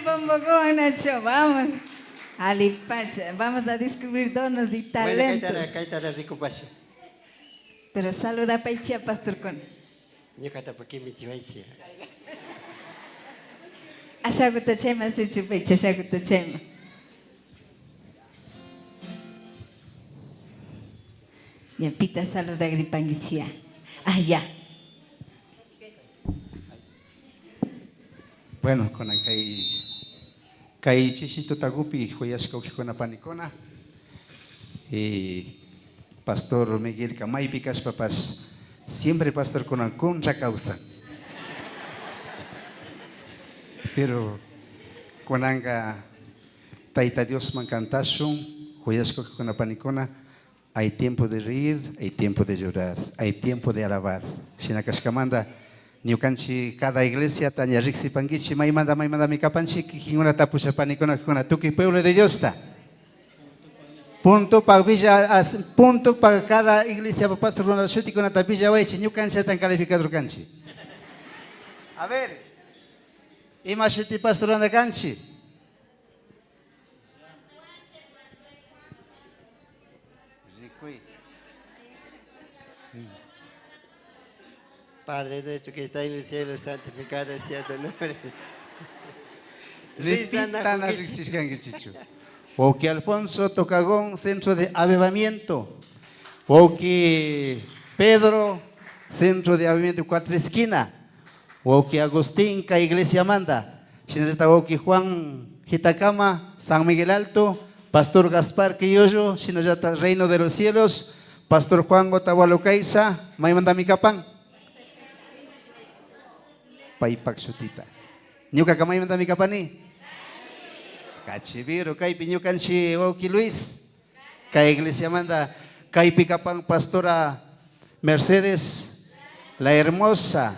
el bombocón, Nacho, vamos. Alipacha, vamos a descubrir donos y talentos. Bueno, rico paso. Pero saluda a Paichia, Pastor Con. Yo cata porque me chivaisia. Ashaguta chema, se chupaicha, ashaguta chema. Ya, pita saluda a Gripangichia. Ah, ya. Bueno, con kai chichito tagupi joyas con panicona y Pastor Miguel Camay Picas Papas siempre pastor con contra causa pero con anga taita Dios mancantasun joyas con panicona hay tiempo de reír, hay tiempo de llorar, hay tiempo de alabar. Sinacascamanda Niukanchi cada iglesia tanya rixi pangichi may manda mi kapanchi kinguna tapusa panicona kinguna tuki pueblo de Dios está. Punto para cada iglesia para pastor con la suti con la tapilla wechi niukanchi tan calificado canchi. A ver. Imashiti pastor anda canchi. Padre nuestro que está en el cielo, santificado sea tu nombre. Repitan a Chichu. Porque Alfonso Tocagón, centro de avivamiento. Porque Pedro, centro de avivamiento, cuatro esquina. Porque Agustín, ca iglesia manda. Porque Juan Gitacama, San Miguel Alto, Pastor Gaspar Criollo, Shinayata Reino de los Cielos, Pastor Juan Otavalocaisa, Maimanda Micapán. Paipak sutita. Nyuka kamay manda mi kapani. Kachibiro kay pinyukan si Oki Luis. Kay iglesia manda kay pikapang pastora Mercedes la hermosa.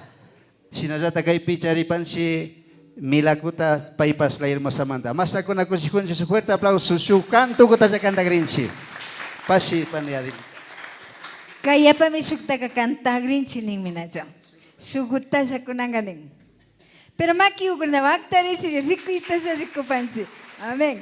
Sinazata kay picharipan si Milakuta paipas la hermosa manda. Mas ako na kusihun su fuerte aplauso su canto ko ta sa kanta grinchi. Pasi paniadil. Kaya pa may sukta ka kanta grinchi ning minacho. Sugutta sa kunanganing. Pero maki ukur na waktari si rico ita sa rico panchi. Amen.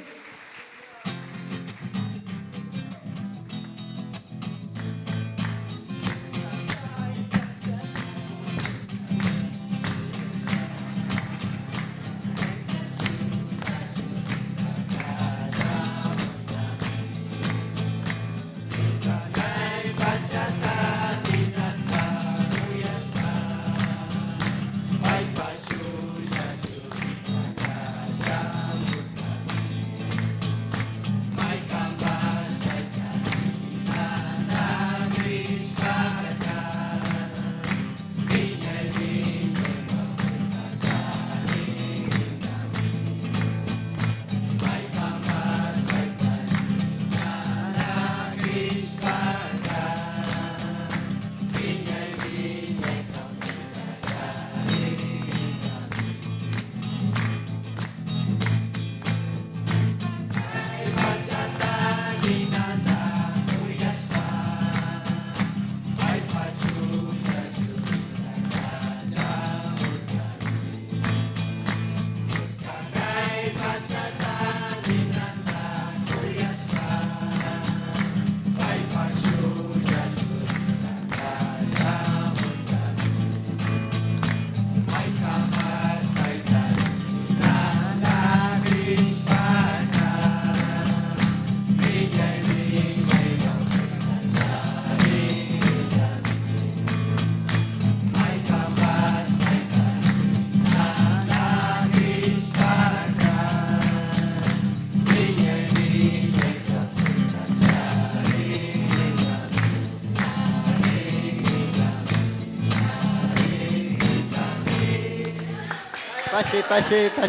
Pase.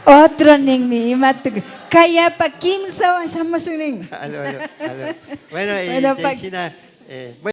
Otro ning mi imatuk. Kaya pa kim sa wasama suning. Aló. Bueno, Bueno, China,